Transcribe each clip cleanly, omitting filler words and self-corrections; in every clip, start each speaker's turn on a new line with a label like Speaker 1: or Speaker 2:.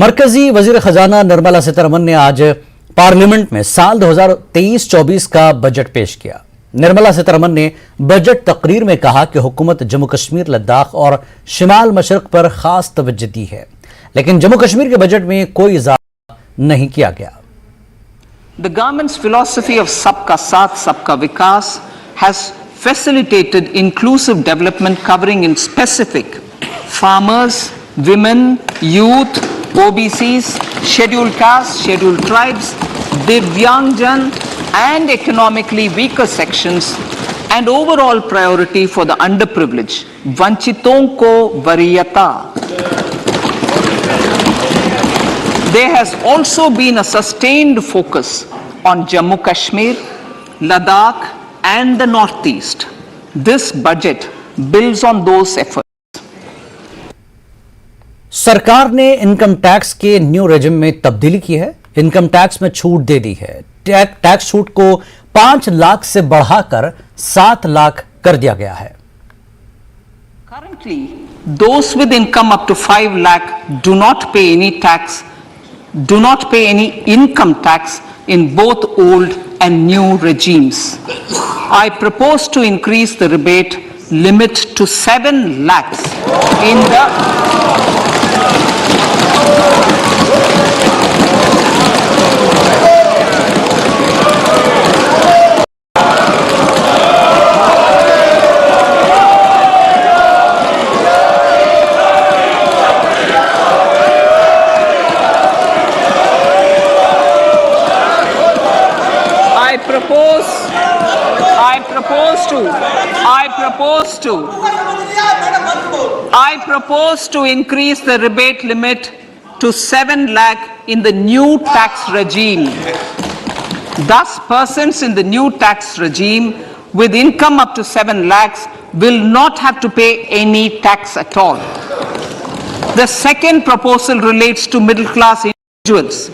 Speaker 1: مرکزی وزیر خزانہ نرملا سیتارمن نے آج پارلیمنٹ میں سال 2023-24 کا بجٹ پیش کیا۔ نرملا سیتارمن نے بجٹ تقریر میں کہا کہ حکومت جموں کشمیر، لداخ اور شمال مشرق پر خاص توجہ دی ہے، لیکن جموں کشمیر کے بجٹ میں کوئی اضافہ نہیں کیا گیا۔
Speaker 2: The government's philosophy of Sabka Saath, Sabka Vikas has facilitated inclusive development covering in specific farmers, women, youth, OBCs, scheduled castes, scheduled tribes, Divyangjan and economically weaker sections, and overall priority for the underprivileged. Vanchiton ko variyata. There has also been a sustained focus on Jammu Kashmir, Ladakh and the Northeast. This budget builds on those efforts.
Speaker 1: सरकार ने income tax के new regime में तब्दीली की है। Income tax में छूट दे दी है। टैक्स छूट को 5 लाख से बढ़ाकर 7 लाख कर दिया गया है।
Speaker 2: Currently, those with income up to 5 lakh do not pay any income tax in both old and new regimes. I propose to increase the rebate limit to 7 lakhs in the I propose to increase the rebate limit to 7 lakh in the new tax regime. Thus, persons in the new tax regime with income up to 7 lakhs will not have to pay any tax at all. The second proposal relates to middle class individuals.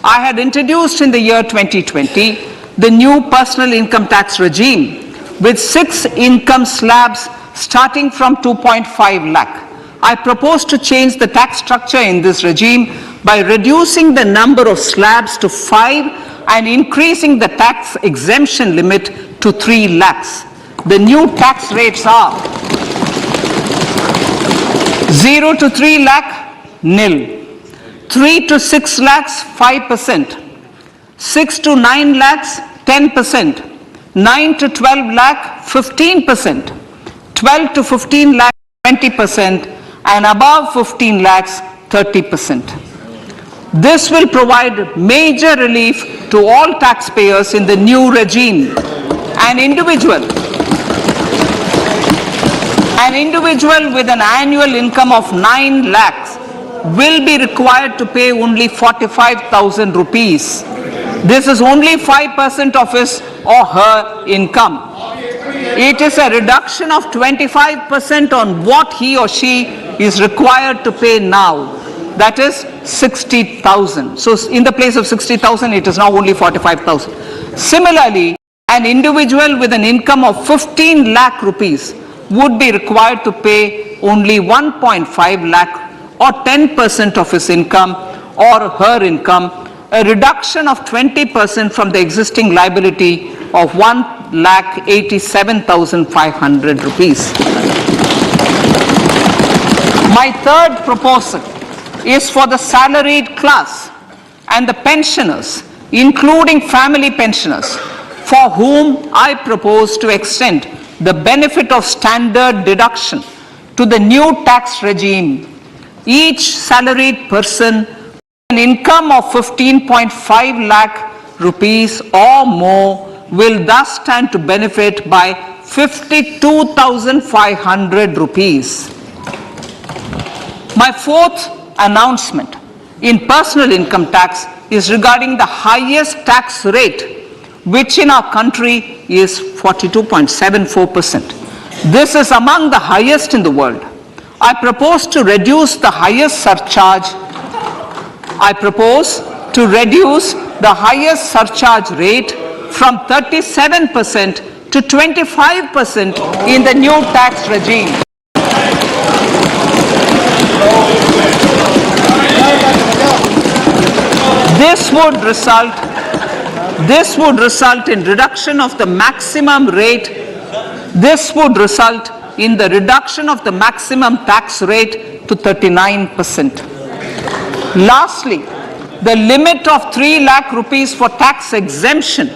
Speaker 2: I had introduced in the year 2020 the new personal income tax regime with 6 income slabs starting from 2.5 lakh. I propose to change the tax structure in this regime by reducing the number of slabs to 5 and increasing the tax exemption limit to 3 lakhs. The new tax rates are 0 to 3 lakh, nil. 3 to 6 lakhs, 5%. 6 to 9 lakhs, 10%. 9 to 12 lakh, 15%. 12 to 15 lakh, 20%. And above 15 lakhs, 30%. This will provide major relief to all taxpayers in the new regime. An individual with an annual income of 9 lakhs will be required to pay only 45,000 rupees. This is only 5% of his or her income. It is a reduction of 25% on what he or she is required to pay now. That is 60,000. So in the place of 60,000, it is now only 45,000. Similarly, an individual with an income of 15 lakh rupees would be required to pay only 1.5 lakh or 10% of his income or her income, a reduction of 20% from the existing liability of 1,87,500 rupees. My third proposal is for the salaried class and the pensioners, including family pensioners, for whom I propose to extend the benefit of standard deduction to the new tax regime. Each salaried person with an income of 15.5 lakh rupees or more will thus stand to benefit by 52,500 rupees. My fourth announcement in personal income tax is regarding the highest tax rate, which in our country is 42.74%. This is among the highest in the world. I propose to reduce the highest surcharge rate from 37% to 25% in the new tax regime. This would result in reduction of the maximum rate. This would result in the reduction of the maximum tax rate to 39%. Lastly, the limit of 3 lakh rupees for tax exemption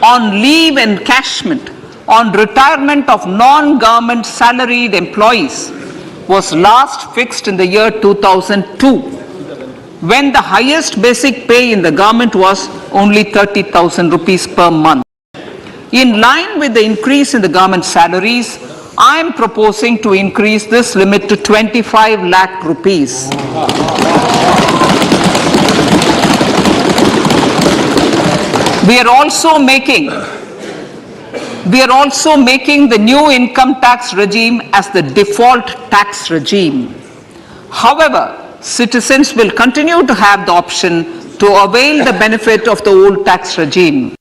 Speaker 2: on leave encashment on retirement of non-government salaried employees was last fixed in the year 2002, when the highest basic pay in the government was only 30,000 rupees per month. In line with the increase in the government salaries, I am proposing to increase this limit to 25 lakh rupees. We are also making the new income tax regime as the default tax regime. However, citizens will continue to have the option to avail the benefit of the old tax regime.